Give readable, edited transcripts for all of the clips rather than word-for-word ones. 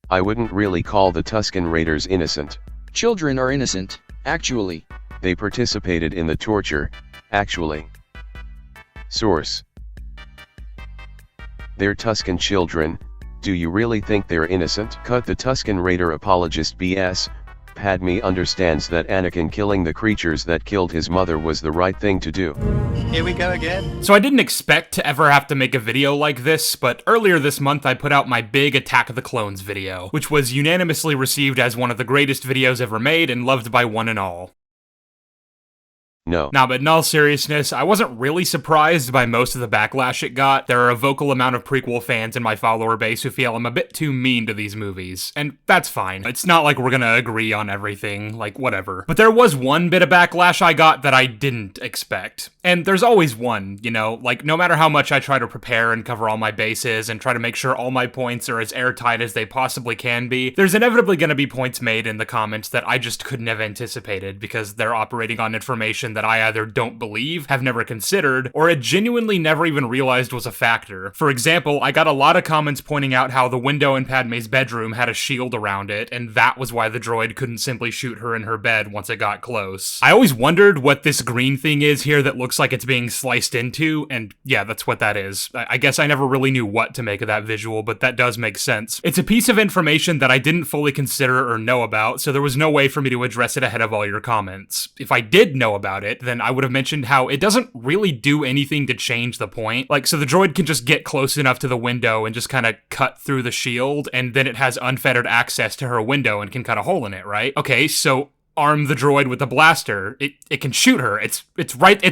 I wouldn't really call the Tusken Raiders innocent. Children are innocent, actually. They participated in the torture, actually. Source. They're Tusken children. Do you really think they're innocent? Cut the Tusken Raider apologist BS. Padme understands that Anakin killing the creatures that killed his mother was the right thing to do. Here we go again. So I didn't expect to ever have to make a video like this, but earlier this month I put out my big Attack of the Clones video, which was unanimously received as one of the greatest videos ever made and loved by one and all. No. Nah, but in all seriousness, I wasn't really surprised by most of the backlash it got. There are a vocal amount of prequel fans in my follower base who feel I'm a bit too mean to these movies, and that's fine. It's not like we're gonna agree on everything, like whatever. But there was one bit of backlash I got that I didn't expect. And there's always one, you know, like no matter how much I try to prepare and cover all my bases and try to make sure all my points are as airtight as they possibly can be, there's inevitably gonna be points made in the comments that I just couldn't have anticipated because they're operating on information that I either don't believe, have never considered, or had genuinely never even realized was a factor. For example, I got a lot of comments pointing out how the window in Padme's bedroom had a shield around it, and that was why the droid couldn't simply shoot her in her bed once it got close. I always wondered what this green thing is here that looks like it's being sliced into, and yeah, that's what that is. I guess I never really knew what to make of that visual, but that does make sense. It's a piece of information that I didn't fully consider or know about, so there was no way for me to address it ahead of all your comments. If I did know about it, then I would have mentioned how it doesn't really do anything to change the point. Like, so the droid can just get close enough to the window and just kind of cut through the shield, and then it has unfettered access to her window and can cut a hole in it, right? Okay, so arm the droid with a blaster. It can shoot her. It's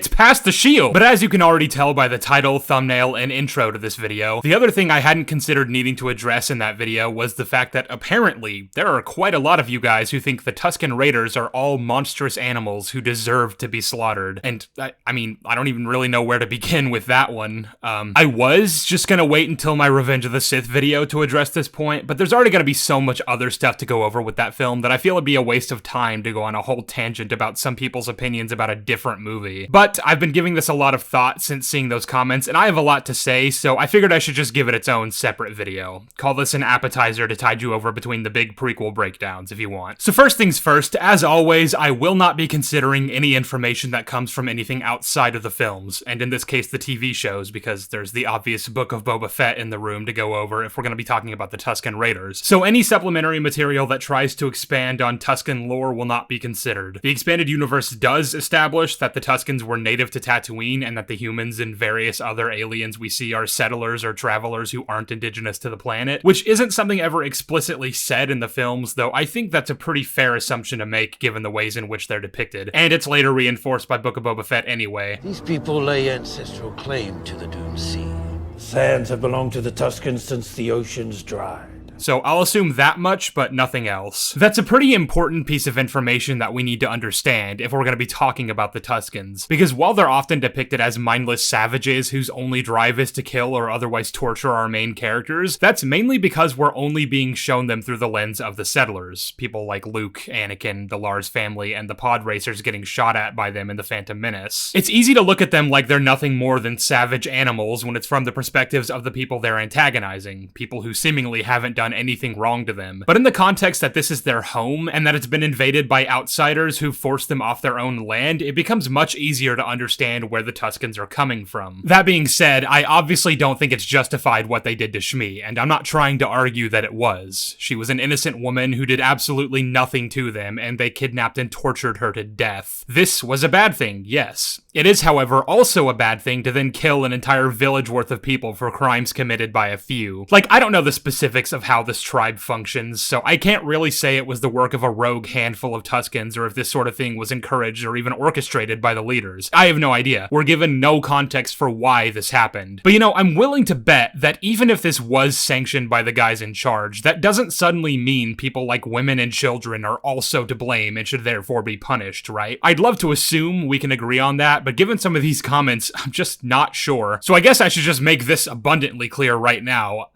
past the shield. But as you can already tell by the title, thumbnail, and intro to this video, the other thing I hadn't considered needing to address in that video was the fact that apparently there are quite a lot of you guys who think the Tusken Raiders are all monstrous animals who deserve to be slaughtered. And I mean, I don't even really know where to begin with that one. I was just gonna wait until my Revenge of the Sith video to address this point, but there's already gonna be so much other stuff to go over with that film that I feel it'd be a waste of time to go on a whole tangent about some people's opinions about a different movie. But I've been giving this a lot of thought since seeing those comments, and I have a lot to say, so I figured I should just give it its own separate video. Call this an appetizer to tide you over between the big prequel breakdowns if you want. So first things first, as always, I will not be considering any information that comes from anything outside of the films, and in this case the TV shows, because there's the obvious Book of Boba Fett in the room to go over if we're going to be talking about the Tusken Raiders. So any supplementary material that tries to expand on Tusken lore will not be considered. The expanded universe does establish that the Tuskens were native to Tatooine and that the humans and various other aliens we see are settlers or travelers who aren't indigenous to the planet, which isn't something ever explicitly said in the films, though I think that's a pretty fair assumption to make given the ways in which they're depicted, and it's later reinforced by Book of Boba Fett anyway. These people lay ancestral claim to the Dune Sea. The sands have belonged to the Tuskens since the oceans dried. So I'll assume that much, but nothing else. That's a pretty important piece of information that we need to understand if we're going to be talking about the Tuskens. Because while they're often depicted as mindless savages whose only drive is to kill or otherwise torture our main characters, that's mainly because we're only being shown them through the lens of the settlers. People like Luke, Anakin, the Lars family, and the pod racers getting shot at by them in the Phantom Menace. It's easy to look at them like they're nothing more than savage animals when it's from the perspectives of the people they're antagonizing, people who seemingly haven't done anything wrong to them. But in the context that this is their home and that it's been invaded by outsiders who forced them off their own land, it becomes much easier to understand where the Tuskens are coming from. That being said, I obviously don't think it's justified what they did to Shmi, and I'm not trying to argue that it was. She was an innocent woman who did absolutely nothing to them, and they kidnapped and tortured her to death. This was a bad thing, yes. It is, however, also a bad thing to then kill an entire village worth of people for crimes committed by a few. Like, I don't know the specifics of how this tribe functions, so I can't really say it was the work of a rogue handful of Tuskens or if this sort of thing was encouraged or even orchestrated by the leaders. I have no idea. We're given no context for why this happened. But you know, I'm willing to bet that even if this was sanctioned by the guys in charge, that doesn't suddenly mean people like women and children are also to blame and should therefore be punished, right? I'd love to assume we can agree on that, but given some of these comments, I'm just not sure. So I guess I should just make this abundantly clear right now.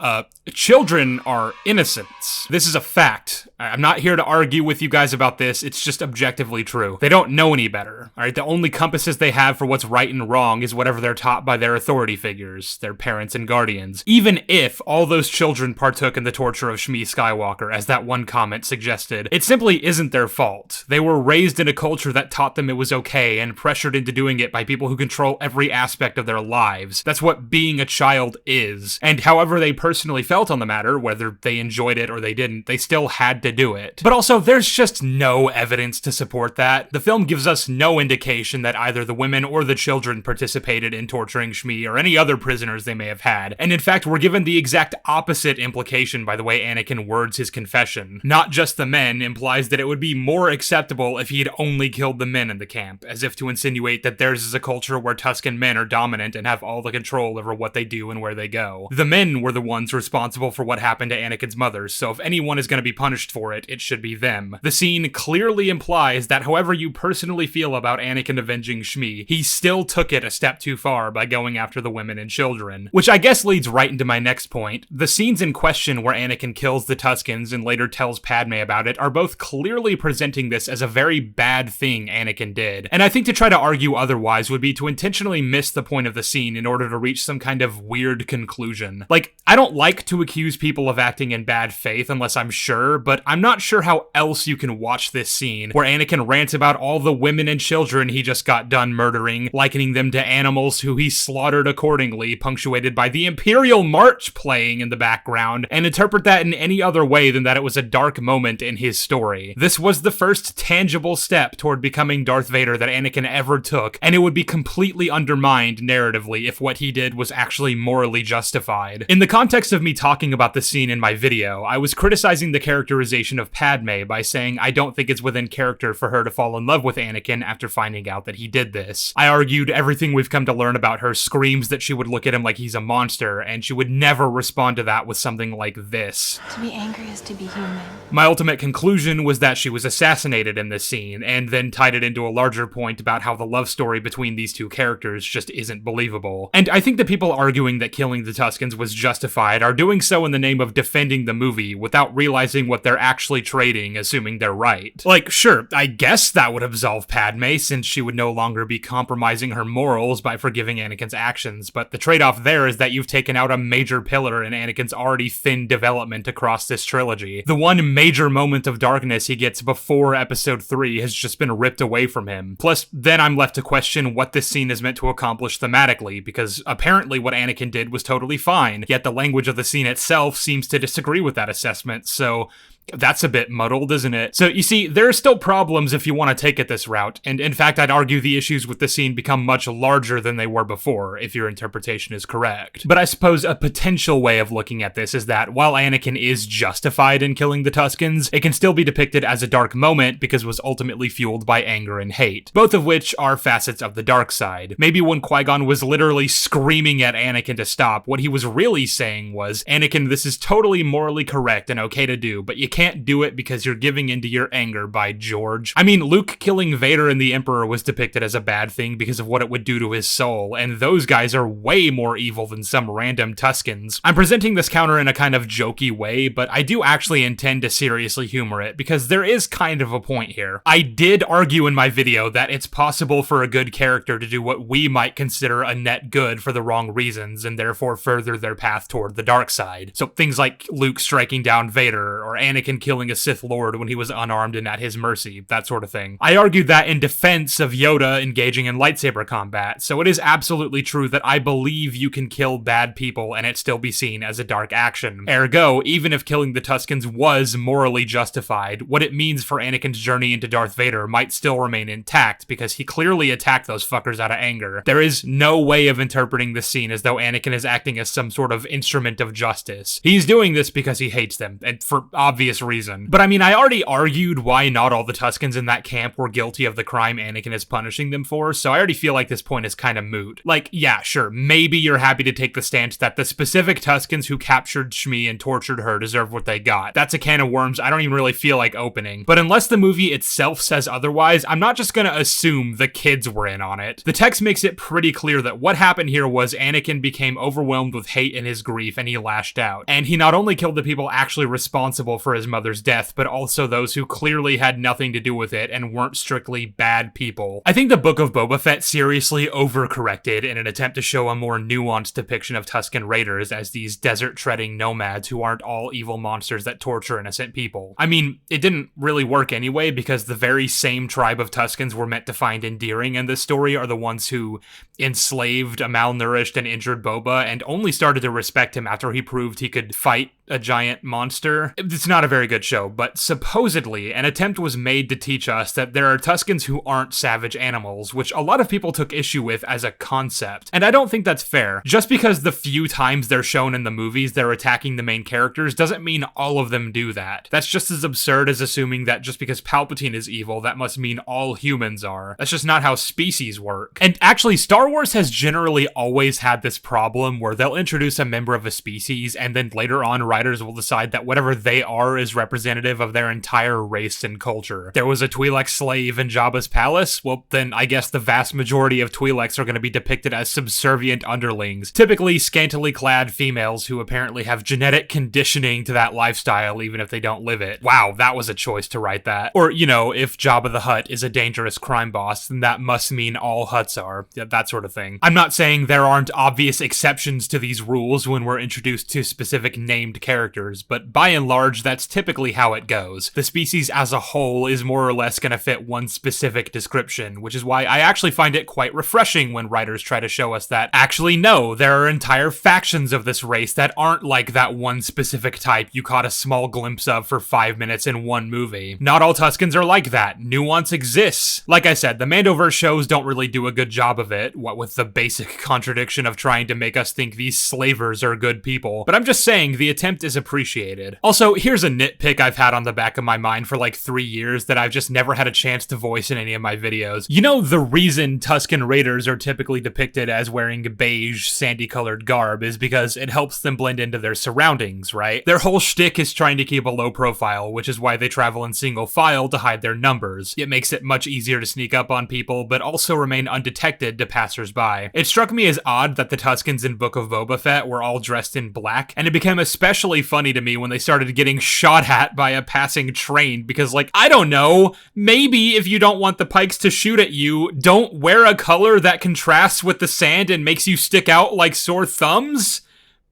Children are innocents. This is a fact. I'm not here to argue with you guys about this, it's just objectively true. They don't know any better, alright? The only compasses they have for what's right and wrong is whatever they're taught by their authority figures, their parents and guardians. Even if all those children partook in the torture of Shmi Skywalker, as that one comment suggested, it simply isn't their fault. They were raised in a culture that taught them it was okay and pressured into doing it by people who control every aspect of their lives. That's what being a child is. And however they personally felt on the matter, whether they enjoyed it or they didn't, they still had to do it. But also, there's just no evidence to support that. The film gives us no indication that either the women or the children participated in torturing Shmi or any other prisoners they may have had. And in fact, we're given the exact opposite implication by the way Anakin words his confession. Not just the men implies that it would be more acceptable if he had only killed the men in the camp, as if to insinuate that theirs is a culture where Tusken men are dominant and have all the control over what they do and where they go. The men were the ones responsible for what happened to Anakin's mother, so if anyone is going to be punished for it, it should be them. The scene clearly implies that however you personally feel about Anakin avenging Shmi, he still took it a step too far by going after the women and children. Which I guess leads right into my next point. The scenes in question where Anakin kills the Tuskens and later tells Padme about it are both clearly presenting this as a very bad thing Anakin did. And I think to try to argue otherwise would be to intentionally miss the point of the scene in order to reach some kind of weird conclusion. Like, I don't like to accuse people of acting in bad faith unless I'm sure, but I'm not sure how else you can watch this scene where Anakin rants about all the women and children he just got done murdering, likening them to animals who he slaughtered accordingly, punctuated by the Imperial March playing in the background, and interpret that in any other way than that it was a dark moment in his story. This was the first tangible step toward becoming Darth Vader that Anakin ever took, and it would be completely undermined narratively if what he did was actually morally justified. In the context of me talking about the scene in my video, I was criticizing the characterization of Padme by saying I don't think it's within character for her to fall in love with Anakin after finding out that he did this. I argued everything we've come to learn about her screams that she would look at him like he's a monster, and she would never respond to that with something like this. To be angry is to be human. My ultimate conclusion was that she was assassinated in this scene, and then tied it into a larger point about how the love story between these two characters just isn't believable. And I think the people arguing that killing the Tuskens was justified are doing so in the name of defending the movie without realizing what they're actually trading, assuming they're right. Like, sure, I guess that would absolve Padme, since she would no longer be compromising her morals by forgiving Anakin's actions, but the trade-off there is that you've taken out a major pillar in Anakin's already thin development across this trilogy. The one major moment of darkness he gets before Episode 3 has just been ripped away from him. Plus, then I'm left to question what this scene is meant to accomplish thematically, because apparently what Anakin did was totally fine, yet the language of the scene itself seems to disagree with that assessment, so that's a bit muddled, isn't it? So, you see, there are still problems if you want to take it this route, and in fact, I'd argue the issues with the scene become much larger than they were before, if your interpretation is correct. But I suppose a potential way of looking at this is that, while Anakin is justified in killing the Tuskens, it can still be depicted as a dark moment because it was ultimately fueled by anger and hate, both of which are facets of the dark side. Maybe when Qui-Gon was literally screaming at Anakin to stop, what he was really saying was, Anakin, this is totally morally correct and okay to do, but you can't do it because you're giving into your anger, by George. I mean, Luke killing Vader and the Emperor was depicted as a bad thing because of what it would do to his soul, and those guys are way more evil than some random Tuskens. I'm presenting this counter in a kind of jokey way, but I do actually intend to seriously humor it, because there is kind of a point here. I did argue in my video that it's possible for a good character to do what we might consider a net good for the wrong reasons, and therefore further their path toward the dark side. So things like Luke striking down Vader, or Anakin killing a Sith Lord when he was unarmed and at his mercy, that sort of thing. I argued that in defense of Yoda engaging in lightsaber combat, so it is absolutely true that I believe you can kill bad people and it still be seen as a dark action. Ergo, even if killing the Tuskens was morally justified, what it means for Anakin's journey into Darth Vader might still remain intact, because he clearly attacked those fuckers out of anger. There is no way of interpreting this scene as though Anakin is acting as some sort of instrument of justice. He's doing this because he hates them, and for obvious reason. But I mean, I already argued why not all the Tuskens in that camp were guilty of the crime Anakin is punishing them for, so I already feel like this point is kind of moot. Like, yeah, sure, maybe you're happy to take the stance that the specific Tuskens who captured Shmi and tortured her deserve what they got. That's a can of worms I don't even really feel like opening. But unless the movie itself says otherwise, I'm not just gonna assume the kids were in on it. The text makes it pretty clear that what happened here was Anakin became overwhelmed with hate and his grief, and he lashed out. And he not only killed the people actually responsible for his mother's death, but also those who clearly had nothing to do with it and weren't strictly bad people. I think the Book of Boba Fett seriously overcorrected in an attempt to show a more nuanced depiction of Tusken Raiders as these desert-treading nomads who aren't all evil monsters that torture innocent people. I mean, it didn't really work anyway, because the very same tribe of Tuskens we're meant to find endearing in this story are the ones who enslaved a malnourished and injured Boba and only started to respect him after he proved he could fight a giant monster. It's not a very good show, but supposedly an attempt was made to teach us that there are Tuskens who aren't savage animals, which a lot of people took issue with as a concept. And I don't think that's fair. Just because the few times they're shown in the movies they're attacking the main characters doesn't mean all of them do that. That's just as absurd as assuming that just because Palpatine is evil, that must mean all humans are. That's just not how species work. And actually, Star Wars has generally always had this problem where they'll introduce a member of a species and then later on writers will decide that whatever they are is representative of their entire race and culture. There was a Twi'lek slave in Jabba's palace, well then I guess the vast majority of Twi'leks are going to be depicted as subservient underlings, typically scantily clad females who apparently have genetic conditioning to that lifestyle even if they don't live it. Wow, that was a choice to write that. Or, you know, if Jabba the Hutt is a dangerous crime boss, then that must mean all Hutts are. That sort of thing. I'm not saying there aren't obvious exceptions to these rules when we're introduced to specific named characters, but by and large, that's typically how it goes. The species as a whole is more or less going to fit one specific description, which is why I actually find it quite refreshing when writers try to show us that, actually no, there are entire factions of this race that aren't like that one specific type you caught a small glimpse of for 5 minutes in one movie. Not all Tuskens are like that. Nuance exists. Like I said, the Mandoverse shows don't really do a good job of it, what with the basic contradiction of trying to make us think these slavers are good people. But I'm just saying, the attempt is appreciated. Also, here's a nitpick I've had on the back of my mind for like 3 years that I've just never had a chance to voice in any of my videos. You know, the reason Tusken Raiders are typically depicted as wearing beige, sandy-colored garb is because it helps them blend into their surroundings, right? Their whole shtick is trying to keep a low profile, which is why they travel in single file to hide their numbers. It makes it much easier to sneak up on people, but also remain undetected to passersby. It struck me as odd that the Tuskens in Book of Boba Fett were all dressed in black, and it became especially funny to me when they started getting shot at by a passing train, because like, I don't know, maybe if you don't want the Pikes to shoot at you, don't wear a color that contrasts with the sand and makes you stick out like sore thumbs?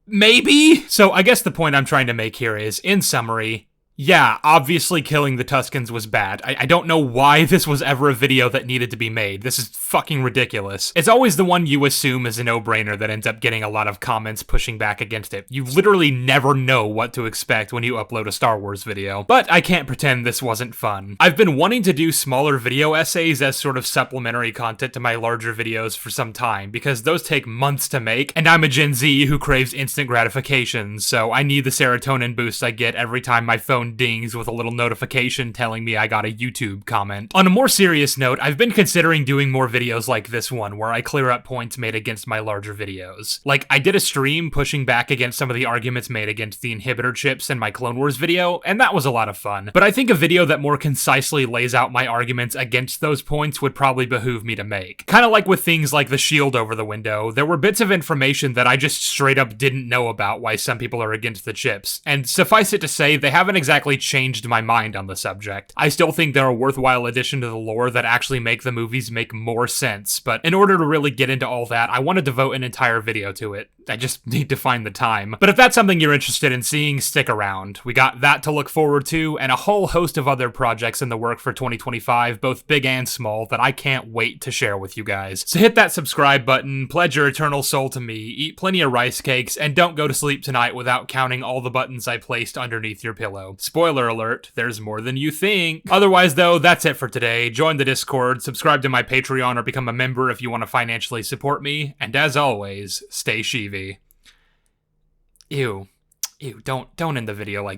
Maybe? So I guess the point I'm trying to make here is, in summary, yeah, obviously killing the Tuskens was bad. I don't know why this was ever a video that needed to be made. This is fucking ridiculous. It's always the one you assume is a no-brainer that ends up getting a lot of comments pushing back against it. You literally never know what to expect when you upload a Star Wars video. But I can't pretend this wasn't fun. I've been wanting to do smaller video essays as sort of supplementary content to my larger videos for some time, because those take months to make, and I'm a Gen Z who craves instant gratification, so I need the serotonin boost I get every time my phone dings with a little notification telling me I got a YouTube comment. On a more serious note, I've been considering doing more videos like this one, where I clear up points made against my larger videos. Like, I did a stream pushing back against some of the arguments made against the inhibitor chips in my Clone Wars video, and that was a lot of fun. But I think a video that more concisely lays out my arguments against those points would probably behoove me to make. Kinda like with things like the shield over the window, there were bits of information that I just straight up didn't know about why some people are against the chips, and suffice it to say, they haven't exactly changed my mind on the subject. I still think they're a worthwhile addition to the lore that actually make the movies make more sense, but in order to really get into all that, I want to devote an entire video to it. I just need to find the time. But if that's something you're interested in seeing, stick around. We got that to look forward to, and a whole host of other projects in the work for 2025, both big and small, that I can't wait to share with you guys. So hit that subscribe button, pledge your eternal soul to me, eat plenty of rice cakes, and don't go to sleep tonight without counting all the buttons I placed underneath your pillow. Spoiler alert, there's more than you think. Otherwise though, that's it for today. Join the Discord, subscribe to my Patreon, or become a member if you want to financially support me, and as always, stay Sheevy. Ew, don't end the video like that.